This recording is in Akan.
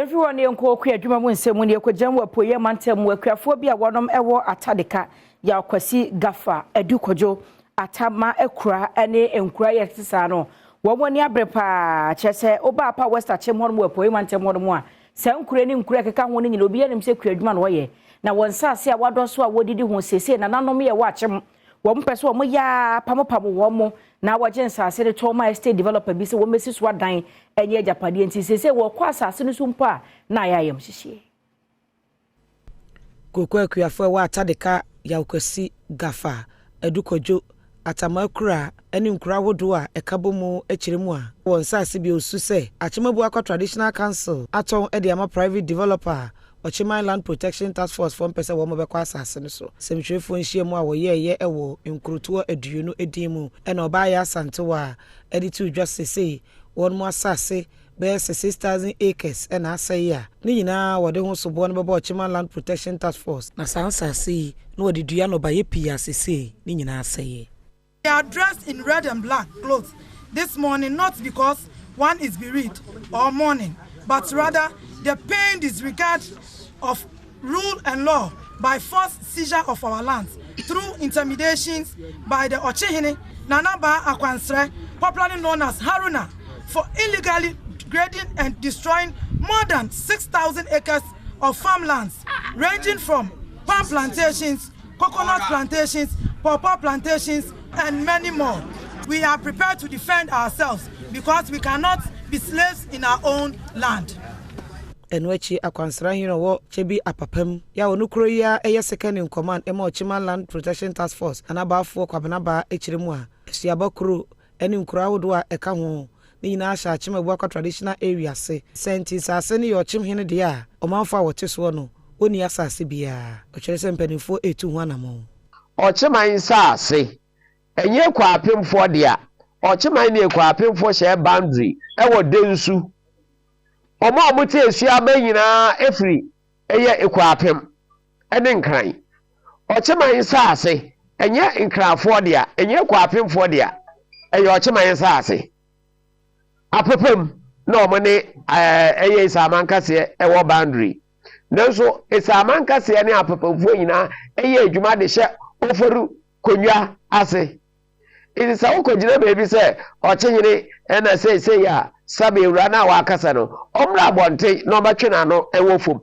Everyone yenko kwa adwuma mu nsemu ne ekogyan wapoye mantem wakuafo bi a wonom ewo Atadeka accuse gafa edukojo atama ekura ene enkura yetisa no womoni abrepa chese oba pa west achem hono wapoye mantem hono mu a sankure ni nkura keka ho ne nyina obi yanim se kuadwuma no woye na wonsase a wadoso a wodidi ho sese na nanom ye wa achem wo mpese wo ya pamopamo wo mo na waje nsase de toma estate developer bi se wo mesi so adan enye japade nti sese wo kwa asase no so mpa na ya yam hihie Akuafo wa Atadeka accuse gafa edukojo atamakura eni nkura wodo a ekabomu ekiremu a won nsase bi osu se Akyem Abuakwa traditional council aton e de ama private developer Ochiman Land Protection Task Force from pese wo mobekwa asase no so semtwefo nhyiemu a wo ye ewo nkrutuo aduonu edimu e na oba ya asantewa editu dwasese won mo asase be 6000 acres e na asaya ni nyina wode ho sobo no beba Ochiman Land Protection Task Force na sansase no wode dua no ba ye pia asese ni nyina asaye. They are dressed in red and black clothes this morning, not because one is bereaved or mourning, but rather the pain disregard of rule and law by forced seizure of our lands through intimidations by the Ochihini Nanaba Akwansre, popularly known as Haruna, for illegally grading and destroying more than 6,000 acres of farmlands, ranging from palm plantations, coconut plantations, pawpaw plantations, and many more. We are prepared to defend ourselves because we cannot be slaves in our own land. Enwechi akwansra hino wo chebi apapam ya onukro ya eye second in command ema Ochiman Land Protection Task Force anabafo kwabenaba ekiremu a siabakuru eni nkura wodo a eka ho ni nyina asha Akyem Abuakwa traditional area se senti sase ne yochim hene de a omanfo a woteso no oni asase bia okyerese mpanimfo etu ho anamo Ochiman sase enye kwa apemfo de a Ochiman ne kwa apemfo hye boundary ewo densu omo amuti esua banyina efri eye ekwapem ene nkran Ochiman sase enye nkrafo de a enye kwapemfo de a eye Ochiman sase apepem na omo ne eye Isaman Kasee ewo boundary nanso Isaman Kasee ne apepemfo nyina eye adwuma de hye oforu konwa ase inisa ukojina baby say Ochinyini ena say ya sabe ura na wakasa no omra bonte no batwe na no enwo fom